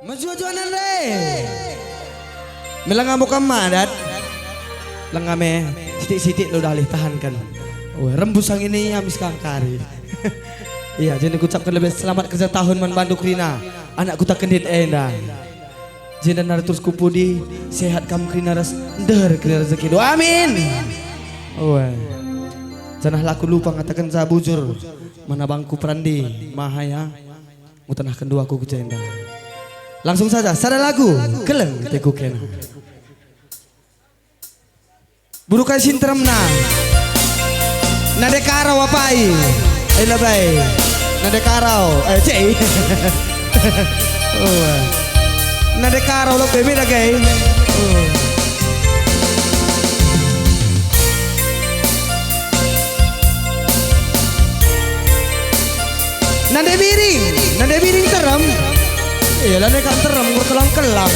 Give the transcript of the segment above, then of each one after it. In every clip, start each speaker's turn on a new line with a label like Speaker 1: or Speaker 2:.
Speaker 1: Majuajuanan re. Melang kamu kemadat. Lengame sitik-sitik lo dalih tahankan. Oh, rembusang ini amis kangkari. Iya, jadi ucapkan lebih selamat kerja tahun man Bandung Rina. Anakku tak kendit endah. Jadi naratus kupudi sehat kamu Rina ras der kena rezeki do. Amin. Oh. Janah laku lupa ngatakan saya bujur. Mana bangku perandi mahaya. Mutanah kedua aku kejenda. Langsung saja, sada lagu keleng teku kena. Burukai sinteram na. Nade karau apai. Labai. Nade karau. Cei. Oh. Nade karau lo bebe dah gay. Oh. Nade biring terem. Iya, nade kan terem ngurtelang kelang.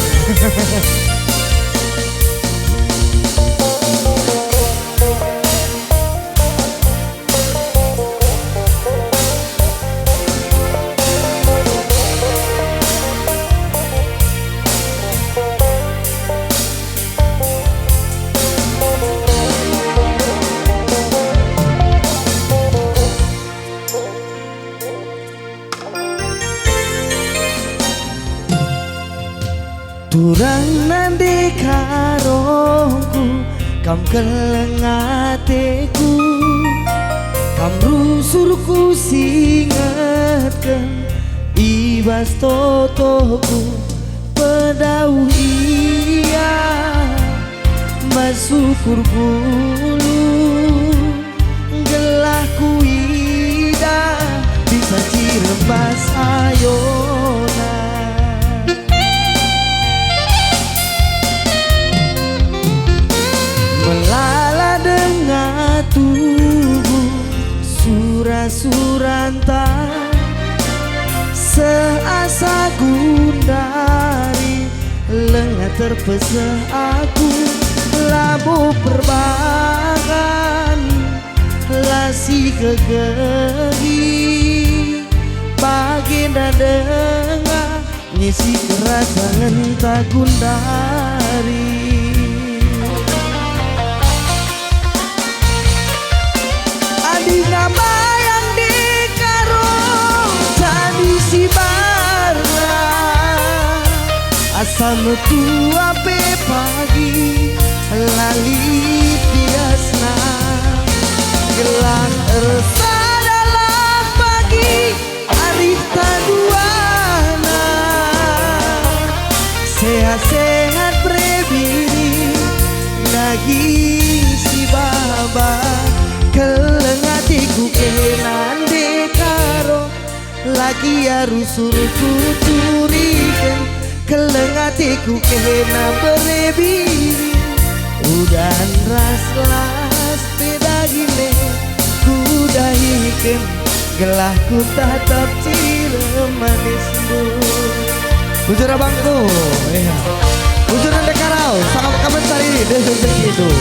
Speaker 1: Turang nande karongku kam kelengateku kam rusurku singatkan ibas totoku pedau iya masukur bulu gelahku ida bisa cirembas ayona. Melala dengan tubuh surah-suranta seasa gundari lengah terpesah aku labu perbangan lasi kegeri baginda dengar ngisi kerasangan tak gundari. Bayang di karung tadi si barna asal metu ape pagi lali tiasna gelang ersadalah pagi arif taduana sehat-sehat berbiri lagi si baba kelengatiku kenan dekaro lagi harus suruh kuturikan kelengatiku kena berebiri udan ras-las beda gile kudahikan gelahku tatap cilemanis lu bujur abangku ya bujur dekarau sangat komentar ini desa segitu.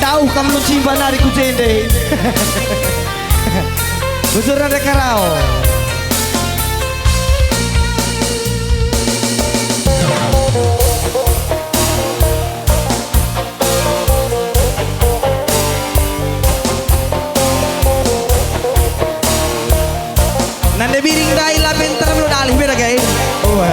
Speaker 1: Tahu kamu simpan dari kucende. Bujur nade karau. Nande biring dai la bentar lu dalih beda guys. Oh.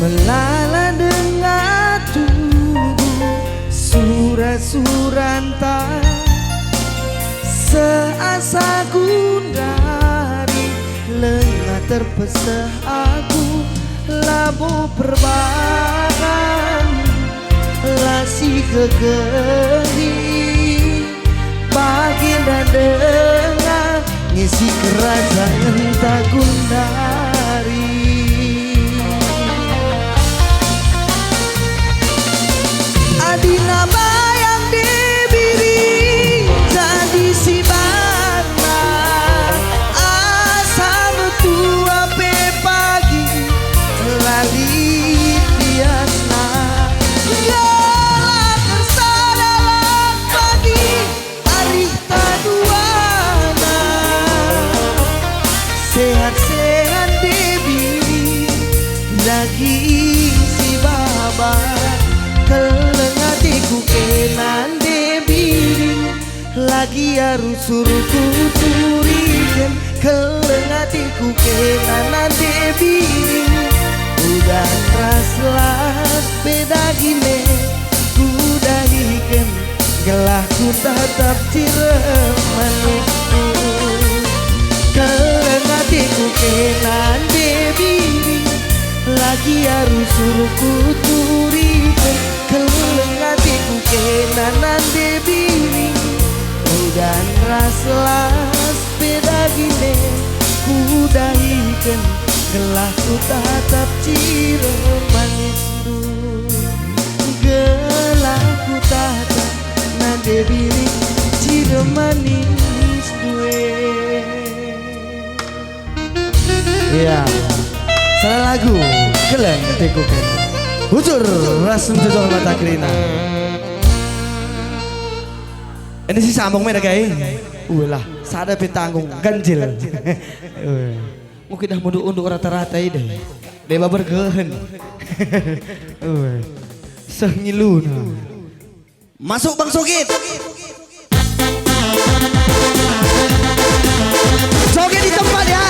Speaker 1: Melala dengan tubuh surat-suranta seasa gundari lengah terpesah aku labu perbangan lasi kegeri baginda dengar ngisi kerajaan tak gundari. lagi harus suruh tuturikan keleng hatiku kenanan debi udah raslas beda gini kudahikan gelah ku tatap ciremanisku keleng hatiku kenan debi lagi harus suruh kuturikan keleng hatiku kenanan debi dan raslas beda gini kudahikan gelah ku tatap ciremanisku gelah ku tatap nade biring ciremanis duwe. Iya salah lagu geleng tekukan hujur rasem jojol mata krina. Ini sih sambung mereka lah, sada pitanggung ganjil. Mungkin dah mundur untuk rata-rata ini. Deba bergehen. Sengilun. Masuk Bang Sogit. Sogit di tempat ya.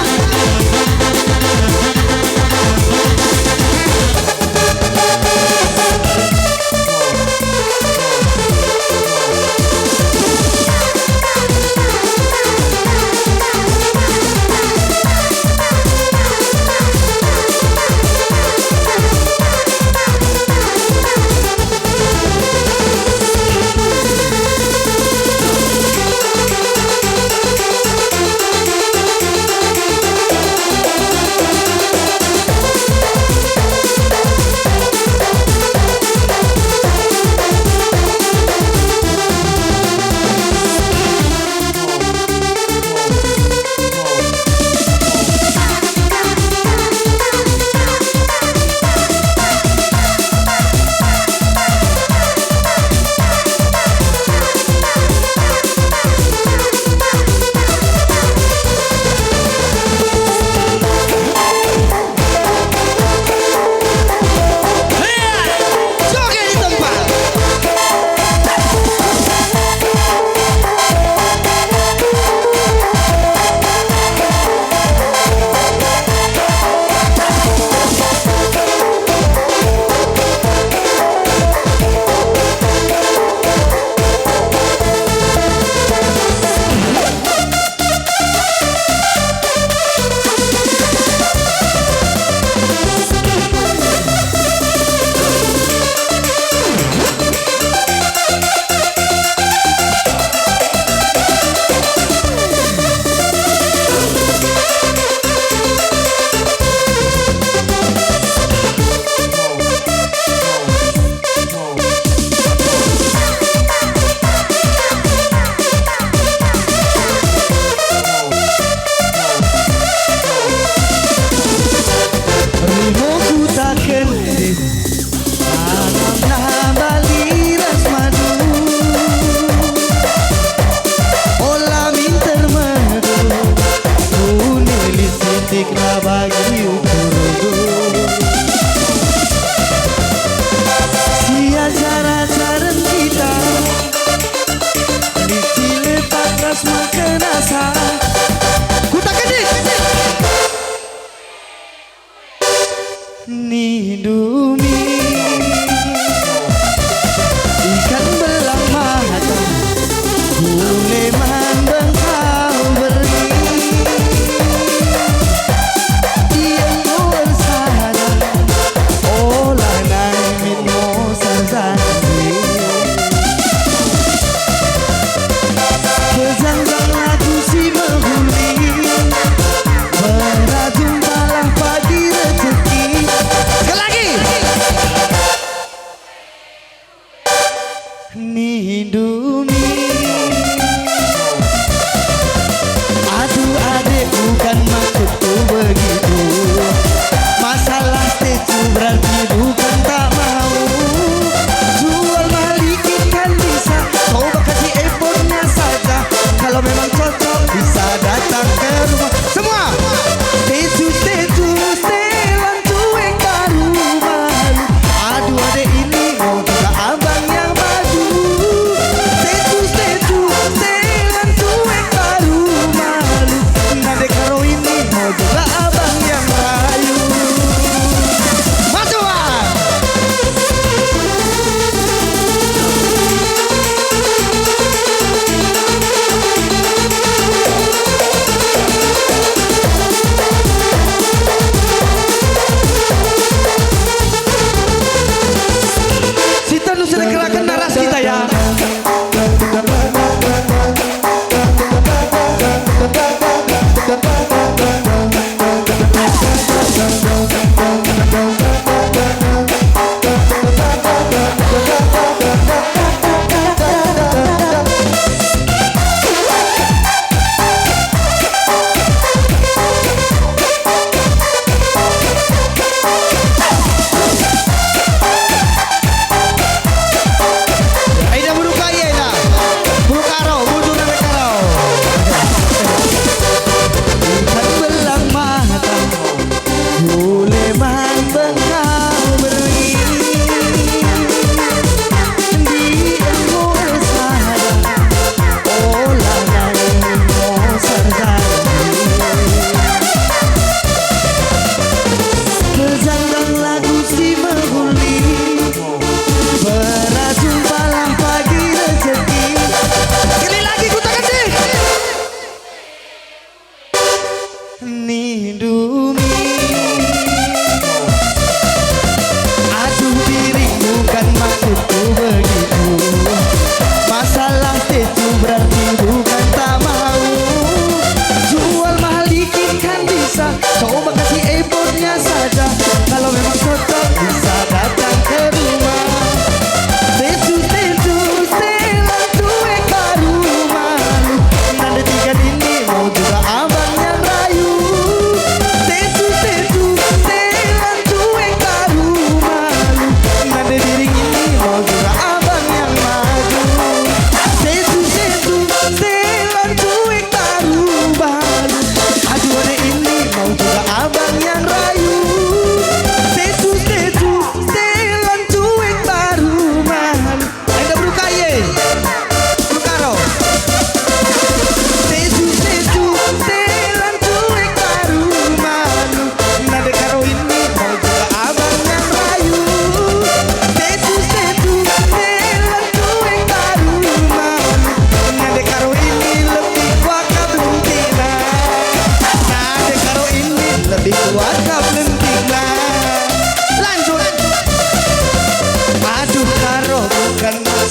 Speaker 1: Dulu sudah gerakan narasi kita ya.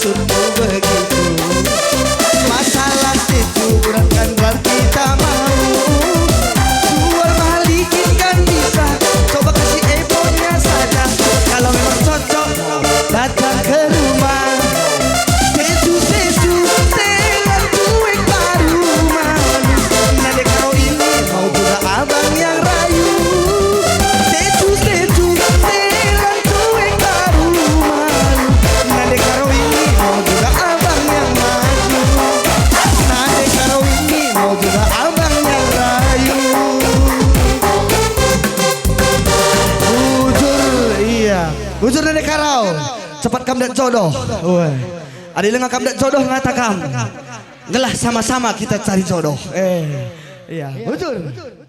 Speaker 2: maksudmu begitu. Masalah itu bukan berarti tak mau. Jual mahal dikit kan bisa, coba kasih eponya saja. Kalau memang cocok datang ke rumah. Setu telan cuek baru malu. Nanti kalau ini mau juga abang yang rayu. Setu telan cuek baru malu. Nanti kalau ini mau juga abang yang maju. Nanti kalau ini mau juga abang yang rayu. Bujur, iya. Bujur Nenek Karau. Cepat kam dan jodoh. Ada yang ngakam dan jodoh ngatakam. Gelah sama-sama kita cari jodoh. Iya. Bujur.